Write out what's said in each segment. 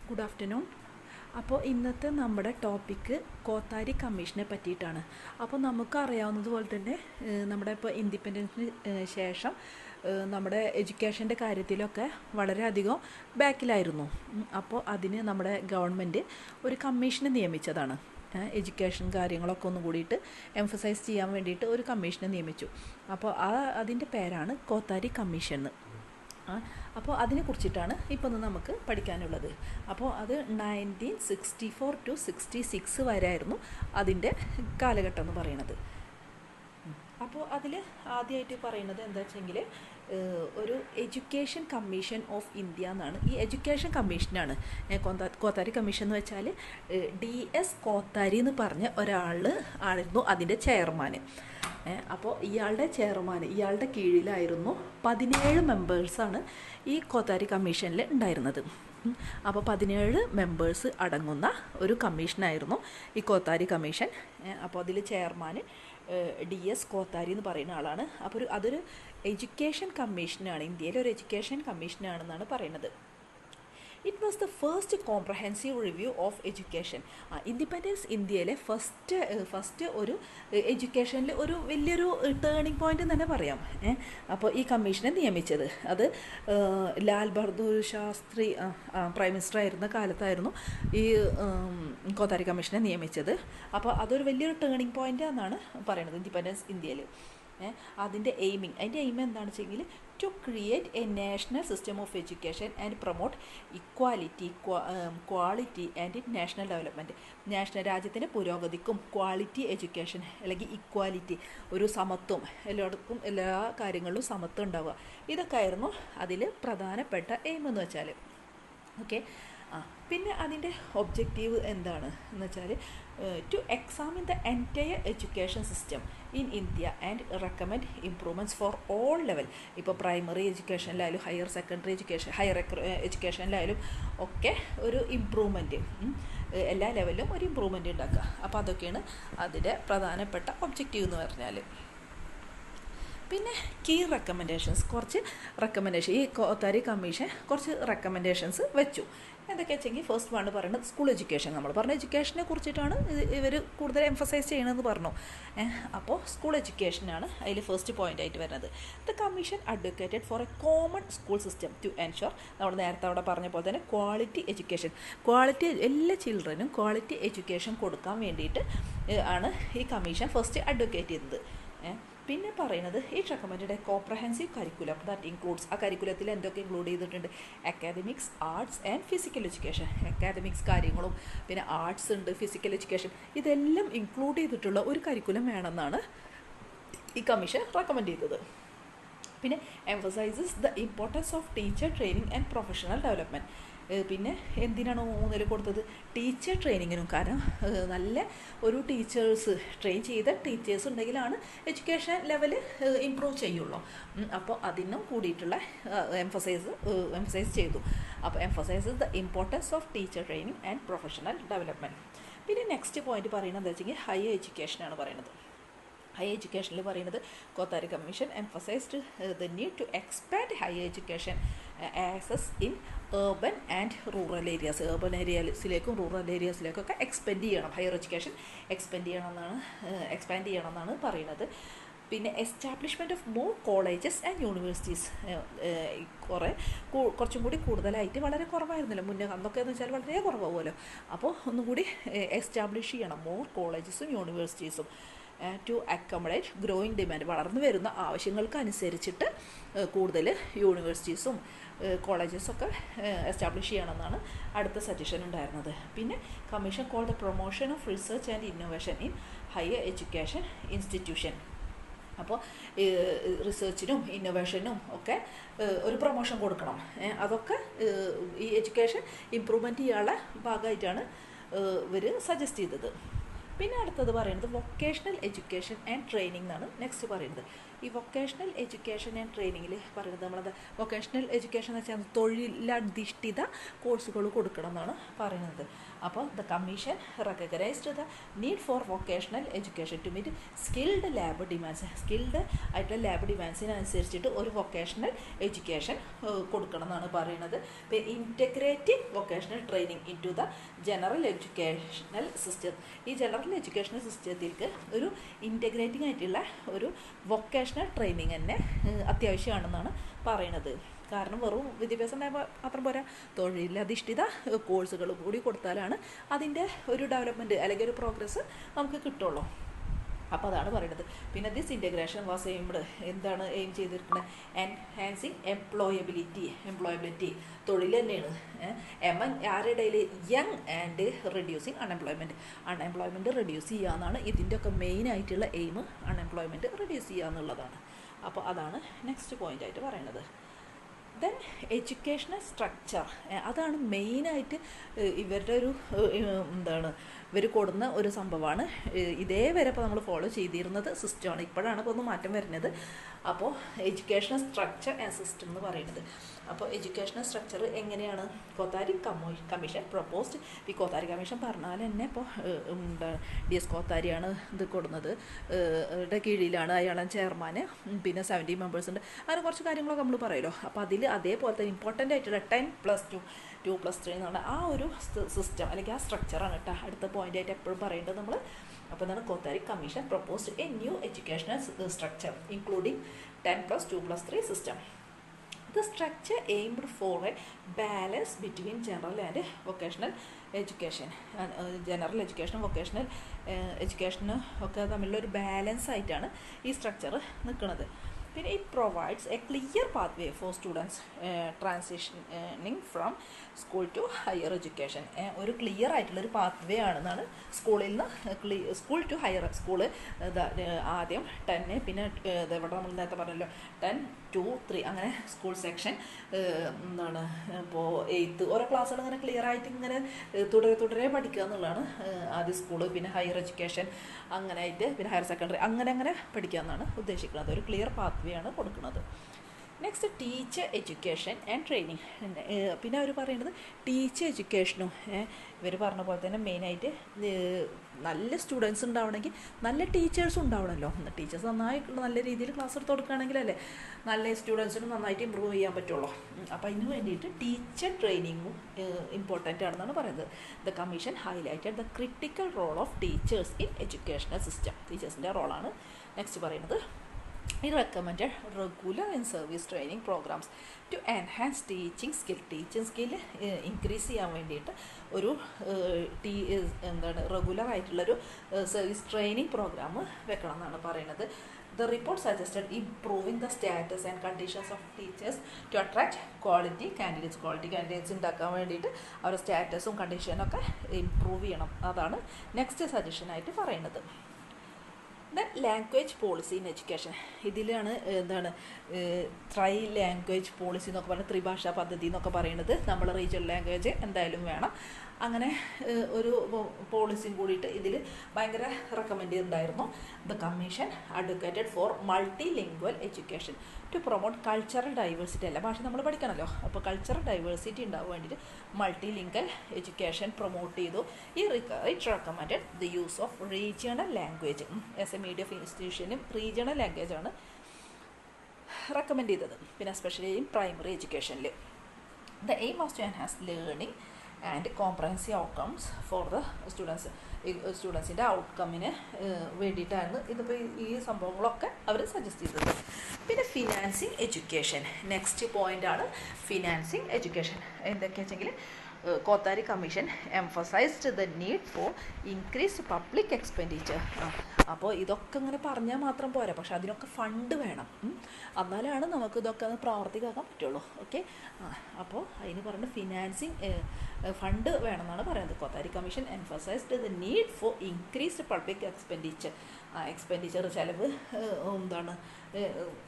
Good afternoon. അപ്പോൾ ഇന്നത്തെ നമ്മുടെ ടോപ്പിക്ക് കോത്താരി കമ്മീഷനെ പറ്റിയിട്ടാണ്. അപ്പോൾ നമുക്കറിയാവുന്നതുപോലെ തന്നെ നമ്മുടെ ഇപ്പോൾ ഇൻഡിപെൻഡൻസിന് ശേഷം നമ്മുടെ എഡ്യൂക്കേഷൻ്റെ കാര്യത്തിലൊക്കെ വളരെയധികം ബാക്കിലായിരുന്നു. അപ്പോൾ അതിന് നമ്മുടെ ഗവൺമെൻറ് ഒരു കമ്മീഷനെ നിയമിച്ചതാണ്. എഡ്യൂക്കേഷൻ കാര്യങ്ങളൊക്കെ ഒന്ന് കൂടിയിട്ട് എംഫസൈസ് ചെയ്യാൻ വേണ്ടിയിട്ട് ഒരു കമ്മീഷനെ നിയമിച്ചു. അപ്പോൾ അതിൻ്റെ പേരാണ് കോത്താരി കമ്മീഷൻ എന്ന്. അപ്പോൾ അതിനെക്കുറിച്ചിട്ടാണ് ഇപ്പോൾ നമുക്ക് പഠിക്കാനുള്ളത്. അപ്പോൾ അത് 1964 to 66 വരെ ആയിരുന്നു അതിൻ്റെ കാലഘട്ടം എന്ന് പറയുന്നത്. അപ്പോൾ അതിൽ ആദ്യമായിട്ട് പറയുന്നത് എന്താ വെച്ചെങ്കിൽ ഒരു എഡ്യൂക്കേഷൻ കമ്മീഷൻ ഓഫ് ഇന്ത്യ എന്നാണ്. ഈ എഡ്യൂക്കേഷൻ കമ്മീഷനാണ് കോത്താരി കമ്മീഷൻ എന്ന് വെച്ചാൽ DS കോത്താരി എന്ന് പറഞ്ഞ ഒരാൾ ആയിരുന്നു അതിൻ്റെ ചെയർമാൻ. അപ്പോൾ ഇയാളുടെ കീഴിലായിരുന്നു 17 മെമ്പേഴ്സാണ് ഈ കോത്താരി കമ്മീഷനിൽ ഉണ്ടായിരുന്നത്. അപ്പോൾ 17 മെമ്പേഴ്സ് അടങ്ങുന്ന ഒരു കമ്മീഷനായിരുന്നു ഈ കോത്താരി കമ്മീഷൻ. അപ്പോൾ അതിൽ ചെയർമാൻ DS കോത്താരി എന്ന് പറയുന്ന ആളാണ്. അപ്പോൾ അതൊരു എഡ്യൂക്കേഷൻ കമ്മീഷനാണ്, ഇന്ത്യയിലെ ഒരു എഡ്യൂക്കേഷൻ കമ്മീഷനാണെന്നാണ് പറയുന്നത്. It was the first comprehensive review of education. Independence ഇന്ത്യയിലെ ഫസ്റ്റ് ഒരു എഡ്യൂക്കേഷനിൽ ഒരു വലിയൊരു ടേണിംഗ് പോയിൻ്റ് എന്ന് തന്നെ പറയാം. അപ്പോൾ ഈ കമ്മീഷനെ നിയമിച്ചത് അത് ലാൽ ബഹദൂർ ശാസ്ത്രി പ്രൈം മിനിസ്റ്റർ ആയിരുന്ന കാലത്തായിരുന്നു ഈ കോത്താരി കമ്മീഷനെ നിയമിച്ചത്. അപ്പോൾ അതൊരു വലിയൊരു ടേണിംഗ് പോയിൻ്റ് എന്നാണ് പറയുന്നത് ഇൻഡിപെൻഡൻസ് ഇന്ത്യയിൽ. അതിൻ്റെ എയിം എന്താണെന്ന് വെച്ചെങ്കിൽ to create a national system of education and promote equality quality and national development. രാജ്യത്തിൻ്റെ പുരോഗതിക്കും ക്വാളിറ്റി എഡ്യൂക്കേഷൻ അല്ലെങ്കിൽ ഇക്വാലിറ്റി, ഒരു സമത്വം, എല്ലായിടത്തും എല്ലാ കാര്യങ്ങളിലും സമത്വം ഉണ്ടാവുക, ഇതൊക്കെ ആയിരുന്നു അതിൽ പ്രധാനപ്പെട്ട എയിം എന്ന് വെച്ചാൽ. ഓക്കെ. പിന്നെ അതിൻ്റെ ഒബ്ജക്റ്റീവ് എന്താണ് എന്ന് വെച്ചാൽ to examine the entire education system in India and recommend improvements for all level. ഇപ്പോൾ പ്രൈമറി എഡ്യൂക്കേഷനിലായാലും ഹയർ സെക്കൻഡറി ഹയർ എഡ്യൂക്കേഷനിലായാലും ഒക്കെ ഒരു ഇമ്പ്രൂവ്മെൻറ്റ്, എല്ലാ ലെവലിലും ഒരു ഇമ്പ്രൂവ്മെൻറ്റ് ഉണ്ടാക്കുക. അപ്പോൾ അതൊക്കെയാണ് അതിൻ്റെ പ്രധാനപ്പെട്ട ഒബ്ജക്റ്റീവ് എന്ന് പറഞ്ഞാൽ. പിന്നെ കീ കുറച്ച് റെക്കമെൻഡേഷൻ ഈ കോത്താരി കമ്മീഷൻ കുറച്ച് റെക്കമെൻഡേഷൻസ് വെച്ചു. എന്തൊക്കെയാ വെച്ചെങ്കിൽ ഫസ്റ്റ് വൺ പറയുന്നത് സ്കൂൾ എഡ്യൂക്കേഷൻ. നമ്മൾ പറഞ്ഞ എഡ്യൂക്കേഷനെ കുറിച്ചിട്ടാണ് ഇവർ കൂടുതൽ എംഫസൈസ് ചെയ്യണമെന്ന് പറഞ്ഞു. അപ്പോൾ സ്കൂൾ എഡ്യൂക്കേഷനാണ് അതിൽ ഫസ്റ്റ് പോയിൻ്റ് ആയിട്ട് വരുന്നത്. The commission advocated for a common school system to ensure, നമ്മൾ നേരത്തെ അവിടെ പറഞ്ഞ പോലെ തന്നെ ക്വാളിറ്റി എഡ്യൂക്കേഷൻ, എല്ലാ ചിൽഡ്രനും ക്വാളിറ്റി എഡ്യൂക്കേഷൻ കൊടുക്കാൻ വേണ്ടിയിട്ട് ആണ് ഈ കമ്മീഷൻ ഫസ്റ്റ് അഡ്വക്കേറ്റ് ചെയ്തത്. പിന്നെ പറയുന്നത് it recommended A comprehensive curriculum that includes, ആ കരിക്കുലത്തിൽ എന്തൊക്കെ ഇൻക്ലൂഡ് ചെയ്തിട്ടുണ്ട്? Academics, arts and physical education. Academics കാര്യങ്ങളും പിന്നെ ആർട്സ് ഉണ്ട്, ഫിസിക്കൽ എഡ്യൂക്കേഷൻ, ഇതെല്ലാം ഇൻക്ലൂഡ് ചെയ്തിട്ടുള്ള ഒരു കരിക്കുലം വേണമെന്നാണ് ഈ കമ്മീഷൻ റെക്കമെൻഡ് ചെയ്തത്. പിന്നെ emphasises the importance of teacher training and professional development. പിന്നെ എന്തിനാണ് ഊന്നൽ കൊടുത്തത്? ടീച്ചർ ട്രെയിനിങ്ങിനും. കാരണം നല്ല ഒരു ട്രെയിൻ ചെയ്ത ടീച്ചേഴ്സ് ഉണ്ടെങ്കിലാണ് എഡ്യൂക്കേഷൻ ലെവൽ ഇമ്പ്രൂവ് ചെയ്യുള്ളൂ. അപ്പോൾ അതിനും കൂടിയിട്ടുള്ള എംഫസൈസ് ചെയ്തു. അപ്പോൾ emphasises the importance of teacher training and professional development. പിന്നെ നെക്സ്റ്റ് പോയിന്റ് പറയുന്നത് എന്താ വെച്ചെങ്കിൽ ഹയർ എഡ്യൂക്കേഷനാണ് പറയുന്നത്. ഹയർ എഡ്യൂക്കേഷനിൽ പറയുന്നത് Kothari commission emphasised the need to expand higher education access in urban and rural areas. Urban ഏരിയാസിലേക്കും റൂറൽ ഏരിയാസിലേക്കൊക്കെ എക്സ്പാൻഡ് ചെയ്യണം, ഹയർ എഡ്യൂക്കേഷൻ എക്സ്പാൻഡ് ചെയ്യണമെന്നാണ് പറയുന്നത്. പിന്നെ establishment of more colleges and universities. കുറച്ചും കൂടി കൂടുതലായിട്ട്, വളരെ കുറവായിരുന്നല്ലോ മുന്നേ, അന്നൊക്കെ എന്ന് വെച്ചാൽ വളരെ കുറവാകുമല്ലോ. അപ്പോൾ ഒന്നുകൂടി എസ്റ്റാബ്ലിഷ് ചെയ്യണം മോർ കോളേജസും യൂണിവേഴ്സിറ്റീസും ടു അക്കോമഡേറ്റ് ഗ്രോയിങ് ഡിമാൻഡ്. വളർന്നു വരുന്ന ആവശ്യങ്ങൾക്ക് അനുസരിച്ചിട്ട് കൂടുതൽ യൂണിവേഴ്സിറ്റീസും കോളേജസൊക്കെ എസ്റ്റാബ്ലിഷ് ചെയ്യണമെന്നാണ് അടുത്ത സജഷൻ ഉണ്ടായിരുന്നത്. പിന്നെ commission call the promotion of research and innovation in higher education institution. അപ്പോൾ റിസർച്ചിനും ഇന്നോവേഷനും ഒക്കെ ഒരു പ്രൊമോഷൻ കൊടുക്കണം. അതൊക്കെ ഈ എഡ്യൂക്കേഷൻ ഇമ്പ്രൂവ്മെൻറ്റ് ചെയ്യാനുള്ള ഭാഗമായിട്ടാണ് ഇവർ സജസ്റ്റ് ചെയ്തത്. പിന്നെ അടുത്തത് പറയുന്നത് വൊക്കേഷണൽ എഡ്യൂക്കേഷൻ ആൻഡ് ട്രെയിനിങ് എന്നാണ് നെക്സ്റ്റ് പറയുന്നത്. ഈ വൊക്കേഷണൽ എഡ്യൂക്കേഷൻ ആൻഡ് ട്രെയിനിങ്ങിൽ പറയുന്നത് നമ്മളത് വൊക്കേഷണൽ എഡ്യൂക്കേഷൻ എന്ന് വെച്ചാൽ തൊഴിലധിഷ്ഠിത കോഴ്സുകൾ കൊടുക്കണം എന്നാണ് പറയുന്നത്. അപ്പോൾ the commission recognised the need for vocational education to meet skilled lab demands. Skilled ആയിട്ടുള്ള ലാബ് ഡിമാൻഡ്സിനനുസരിച്ചിട്ട് ഒരു വൊക്കേഷണൽ എഡ്യൂക്കേഷൻ കൊടുക്കണം എന്നാണ് പറയുന്നത്. Integrating vocational training into the general educational system. ഈ ജനറൽ എഡ്യൂക്കേഷണൽ സിസ്റ്റത്തിലേക്ക് ഒരു ഇൻറ്റഗ്രേറ്റിംഗ് ആയിട്ടുള്ള ഒരു വൊക്കേഷണൽ ട്രെയിനിങ് തന്നെ അത്യാവശ്യമാണെന്നാണ് പറയുന്നത്. കാരണം വെറും വിദ്യാഭ്യാസം മാത്രം പോരാ, തൊഴിലധിഷ്ഠിത കോഴ്സുകൾ കൂടി കൊടുത്താലാണ് അതിൻ്റെ ഒരു ഡെവലപ്മെൻറ്റ് അല്ലെങ്കിൽ ഒരു പ്രോഗ്രസ് നമുക്ക് കിട്ടുള്ളൂ. അപ്പോൾ അതാണ് പറയുന്നത്. പിന്നെ ദിസ് ഇൻറ്റഗ്രേഷൻ വാസ് എയിംഡ്, എന്താണ് എയിം ചെയ്തിരിക്കുന്നത്? എൻഹാൻസിങ് എംപ്ലോയബിലിറ്റി തൊഴിൽ തന്നെയാണ് ആരുടെയിൽ young and reducing unemployment reduce ചെയ്യുക എന്നാണ് ഇതിൻ്റെ ഒക്കെ മെയിൻ ആയിട്ടുള്ള എയിം. അൺഎംപ്ലോയ്മെൻറ്റ് റെഡ്യൂസ് ചെയ്യുക എന്നുള്ളതാണ്. അപ്പോൾ അതാണ് നെക്സ്റ്റ് പോയിൻ്റായിട്ട് പറയുന്നത്. ദെൻ എഡ്യൂക്കേഷണൽ സ്ട്രക്ചർ, അതാണ് മെയിനായിട്ട് ഇവരുടെ ഒരു ഇവർ കൊടുന്ന ഒരു സംഭവമാണ്. ഇതേ വരെ ഇപ്പോൾ നമ്മൾ ഫോളോ ചെയ്തിരുന്നത് സിസ്റ്റമാണ്. ഇപ്പോഴാണ് ഇപ്പോൾ ഒന്ന് മാറ്റം വരുന്നത്. അപ്പോൾ എഡ്യൂക്കേഷണൽ സ്ട്രക്ചർ ആൻഡ് സിസ്റ്റം എന്ന് പറയുന്നത്. അപ്പോൾ എഡ്യൂക്കേഷണൽ സ്ട്രക്ചർ എങ്ങനെയാണ്? Kothari commission proposed. ഈ കോത്താരി കമ്മീഷൻ പറഞ്ഞാൽ തന്നെ ഇപ്പോൾ DS കോത്താരിയാണ് ഇത് കൊടുക്കുന്നത്, കീഴിലാണ് അയാളെ ചെയർമാൻ, പിന്നെ 70 മെമ്പേഴ്സ് ഉണ്ട്. അങ്ങനെ കുറച്ച് കാര്യങ്ങളൊക്കെ നമ്മൾ പറയുമല്ലോ. അപ്പോൾ അതിൽ അതേപോലെ തന്നെ ഇമ്പോർട്ടൻ്റ് ആയിട്ടുള്ള 10+2 2+3 എന്ന് പറഞ്ഞാൽ ആ ഒരു സിസ്റ്റം അല്ലെങ്കിൽ ആ സ്ട്രക്ചറാണ് കേട്ടോ അടുത്ത പോയിൻ്റായിട്ട് എപ്പോഴും പറയേണ്ടത് നമ്മൾ. അപ്പോൾ എന്താണ്? Kothari commission proposed A new educational structure including 10+2+3 system. The structure aimed for a balance between general and vocational education. General എഡ്യൂക്കേഷനും വൊക്കേഷണൽ എഡ്യൂക്കേഷനും ഒക്കെ തമ്മിലുള്ള ഒരു ബാലൻസ് ആയിട്ടാണ് ഈ സ്ട്രക്ചർ നിൽക്കുന്നത്. പിന്നെ it provides a clear pathway for students transitioning from school to higher education. ഒരു ക്ലിയർ ആയിട്ടുള്ളൊരു പാത്വേ ആണെന്നാണ് സ്കൂളിൽ നിന്ന് സ്കൂൾ ടു ഹയർ. സ്കൂള് ആദ്യം 10, പിന്നെ ഇവിടെ നമ്മൾ നേരത്തെ പറഞ്ഞല്ലോ 10, 2, 3 അങ്ങനെ സ്കൂൾ സെക്ഷൻ ഇപ്പോൾ 8 ഓരോ ക്ലാസ്സുകൾ ഇങ്ങനെ ക്ലിയർ ആയിട്ട് ഇങ്ങനെ തുടരെ പഠിക്കുക എന്നുള്ളതാണ് ആദ്യം സ്കൂള്, പിന്നെ ഹയർ എഡ്യൂക്കേഷൻ അങ്ങനെ ആയിട്ട്, പിന്നെ ഹയർ സെക്കൻഡറി അങ്ങനെ പഠിക്കുക എന്നാണ് ഉദ്ദേശിക്കുന്നത്. ഒരു ക്ലിയർ പാത്വേ ആണ് കൊടുക്കുന്നത്. Next teacher education and training. പിന്നെ അവർ പറയുന്നത് ടീച്ചർ എഡ്യൂക്കേഷനും ഇവർ പറഞ്ഞ പോലെ തന്നെ മെയിനായിട്ട് നല്ല സ്റ്റുഡൻസ് ഉണ്ടാവണമെങ്കിൽ നല്ല ടീച്ചേഴ്സും ഉണ്ടാവണമല്ലോ. ടീച്ചേഴ്സ് നന്നായിട്ട് നല്ല രീതിയിൽ ക്ലാസ് എടുത്ത് കൊടുക്കുകയാണെങ്കിലല്ലേ നല്ല സ്റ്റുഡൻസിനും നന്നായിട്ട് ഇമ്പ്രൂവ് ചെയ്യാൻ പറ്റുള്ളൂ. അപ്പോൾ അതിന് വേണ്ടിയിട്ട് ടീച്ചർ ട്രെയിനിങ്ങും ഇമ്പോർട്ടൻ്റ് ആണെന്നാണ് പറയുന്നത്. The commission highlighted the critical role of teachers in educational system. ടീച്ചേഴ്സിൻ്റെ റോളാണ് നെക്സ്റ്റ് പറയുന്നത്. He recommended regular and service training programs to enhance teaching skill increase ചെയ്യാൻ വേണ്ടിയിട്ട് ഒരു റെഗുലർ ആയിട്ടുള്ളൊരു സർവീസ് ട്രെയിനിങ് പ്രോഗ്രാം വെക്കണം എന്നാണ് പറയുന്നത്. The report suggested improving the status and conditions of teachers to attract quality candidates ഉണ്ടാക്കാൻ വേണ്ടിയിട്ട് അവരുടെ സ്റ്റാറ്റസും കണ്ടീഷനൊക്കെ ഇമ്പ്രൂവ് ചെയ്യണം. അതാണ് നെക്സ്റ്റ് സജഷനായിട്ട് പറയുന്നത്. Then language policy in education. ഇതിലാണ് ട്രൈ ലാംഗ്വേജ് പോളിസി എന്നൊക്കെ പറഞ്ഞാൽ ത്രിഭാഷാ പദ്ധതി എന്നൊക്കെ പറയുന്നത്. നമ്മൾ റീജിയണൽ ലാംഗ്വേജ് എന്തായാലും വേണം. അങ്ങനെ ഒരു പോളിസിയും കൂടിയിട്ട് ഇതിൽ ഭയങ്കര റെക്കമെൻഡ് ചെയ്തിട്ടുണ്ടായിരുന്നു. The commission advocated for multilingual education to promote cultural diversity. എല്ലാ ഭാഷ നമ്മൾ പഠിക്കണമല്ലോ. അപ്പോൾ കൾച്ചറൽ ഡൈവേഴ്സിറ്റി ഉണ്ടാകാൻ വേണ്ടിയിട്ട് മൾട്ടി ലിംഗ്വൽ എഡ്യൂക്കേഷൻ പ്രൊമോട്ട് ചെയ്തു. It recommended the use of regional language as a medium of ഇൻസ്റ്റിറ്റ്യൂഷനും റീജിയണൽ ലാംഗ്വേജാണ് റെക്കമെൻഡ് ചെയ്തത്. പിന്നെ എസ്പെഷ്യലി ഇൻ പ്രൈമറി എഡ്യൂക്കേഷനിൽ the aim was to enhance learning and comprehensive outcomes for the students. സ്റ്റുഡൻസിൻ്റെ ഔട്ട്കമ്മിന് വേണ്ടിയിട്ടായിരുന്നു ഇതിപ്പോൾ ഈ സംഭവങ്ങളൊക്കെ അവർ സജസ്റ്റ് ചെയ്തത്. പിന്നെ ഫിനാൻസിങ് എഡ്യൂക്കേഷൻ നെക്സ്റ്റ് പോയിൻ്റാണ്. ഫിനാൻസിങ് എഡ്യൂക്കേഷൻ എന്തൊക്കെയാ വെച്ചെങ്കിൽ Kothari commission emphasised the need for increased public expenditure. അപ്പോൾ ഇതൊക്കെ ഇങ്ങനെ പറഞ്ഞാൽ മാത്രം പോരാ, പക്ഷെ അതിനൊക്കെ ഫണ്ട് വേണം. എന്നാലാണ് നമുക്ക് ഇതൊക്കെ പ്രാവർത്തികമാക്കാൻ പറ്റുള്ളൂ. ഓക്കെ, അപ്പോൾ അതിന് പറഞ്ഞ ഫിനാൻസിങ് ഫണ്ട് വേണമെന്നാണ് പറയുന്നത്. Kothari commission emphasised the need for increased public expenditure ചെലവ്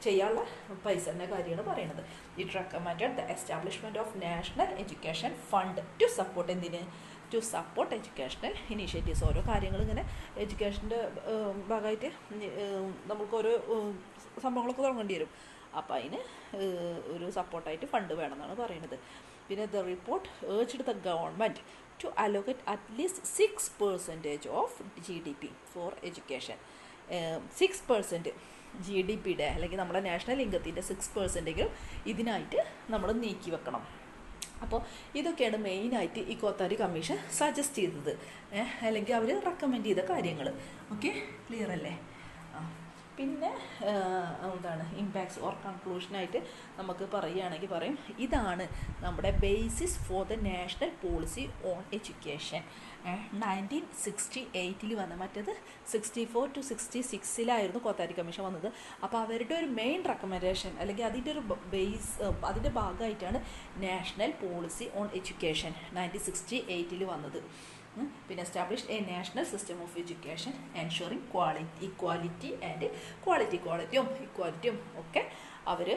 ചെയ്യാനുള്ള പൈസൻ്റെ കാര്യമാണ് പറയുന്നത്. It recommended the establishment of national education fund to support to support educational initiatives. ഓരോ കാര്യങ്ങൾ ഇങ്ങനെ എഡ്യൂക്കേഷൻ്റെ ഭാഗമായിട്ട് നമുക്കൊരു സംഭവങ്ങളൊക്കെ തുടങ്ങേണ്ടി വരും. അപ്പോൾ അതിന് ഒരു സപ്പോർട്ടായിട്ട് ഫണ്ട് വേണമെന്നാണ് പറയുന്നത്. പിന്നെ the report urged the government to allocate at least 6% of GDP for education. 6% GDPയുടെ അല്ലെങ്കിൽ നമ്മുടെ നാഷണൽ ഇൻകത്തിൻ്റെ 6% ഇതിനായിട്ട് നമ്മൾ നീക്കി വെക്കണം. അപ്പോൾ ഇതൊക്കെയാണ് മെയിനായിട്ട് ഈ കോത്താരി കമ്മീഷൻ സജസ്റ്റ് ചെയ്തത്, അല്ലെങ്കിൽ അവർ റെക്കമെൻഡ് ചെയ്ത കാര്യങ്ങൾ. ഓക്കെ, ക്ലിയർ അല്ലേ? പിന്നെ എന്താണ് ഇമ്പാക്ട്സ് ഓർ കൺക്ലൂഷനായിട്ട് നമുക്ക് പറയുകയാണെങ്കിൽ പറയും, ഇതാണ് നമ്മുടെ basis for the national policy on education. 1968 വന്ന, മറ്റേത് 64 to 66 കോത്താരി കമ്മീഷൻ വന്നത്. അപ്പോൾ അവരുടെ ഒരു മെയിൻ റെക്കമെൻഡേഷൻ അല്ലെങ്കിൽ അതിൻ്റെ ഒരു അതിൻ്റെ ഭാഗമായിട്ടാണ് നാഷണൽ പോളിസി ഓൺ എഡ്യൂക്കേഷൻ 1968 വന്നത്. പിന്നെ establish a national system of education ensuring ഇക്വാലിറ്റിയും ഇക്വാലിറ്റിയും ഒക്കെ അവർ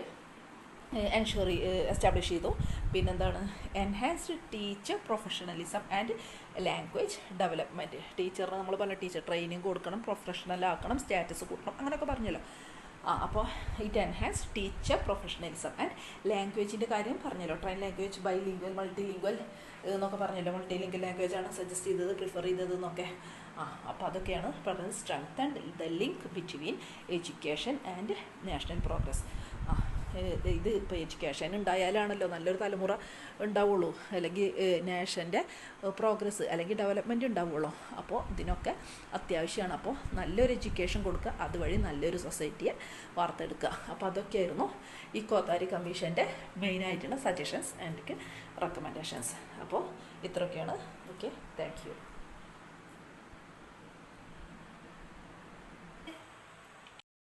എസ്റ്റാബ്ലിഷ് ചെയ്തു. പിന്നെന്താണ്, enhanced teacher professionalism and language development. ടീച്ചറിന് നമ്മൾ പറഞ്ഞ ടീച്ചർ ട്രെയിനിങ് കൊടുക്കണം, പ്രൊഫഷണലാക്കണം, സ്റ്റാറ്റസ് കൂട്ടണം, അങ്ങനെയൊക്കെ പറഞ്ഞല്ലോ. അപ്പോൾ it enhance teacher professionalism and ലാംഗ്വേജിൻ്റെ കാര്യം പറഞ്ഞല്ലോ. ട്രെയിൻ ലാംഗ്വേജ്, ബൈലിംഗ്വൽ, മൾട്ടിലിംഗ്വൽ എന്നൊക്കെ പറഞ്ഞല്ലോ. മൾട്ടിലിംഗ്വൽ ലാംഗ്വേജാണ് സജസ്റ്റ് ചെയ്തത്, പ്രിഫർ ചെയ്തത് എന്നൊക്കെ. അപ്പോൾ അതൊക്കെയാണ് പറഞ്ഞത്. Strengthen the link between education and national progress. ഇത് ഇപ്പോൾ എഡ്യൂക്കേഷൻ ഉണ്ടായാലാണല്ലോ നല്ലൊരു തലമുറ ഉണ്ടാവുള്ളൂ, അല്ലെങ്കിൽ നാഷൻ്റെ പ്രോഗ്രസ് അല്ലെങ്കിൽ ഡെവലപ്മെൻറ്റ് ഉണ്ടാവുള്ളൂ. അപ്പോൾ ഇതിനൊക്കെ അത്യാവശ്യമാണ്. അപ്പോൾ നല്ലൊരു എഡ്യൂക്കേഷൻ കൊടുക്കുക, അതുവഴി നല്ലൊരു സൊസൈറ്റിയെ വാർത്തെടുക്കുക. അപ്പോൾ അതൊക്കെയായിരുന്നു ഈ കോത്താരി കമ്മീഷൻ്റെ മെയിനായിട്ടുള്ള സജഷൻസ് ആൻഡ് റെക്കമെൻഡേഷൻസ്. അപ്പോൾ ഇത്രയൊക്കെയാണ്. Okay, thank you.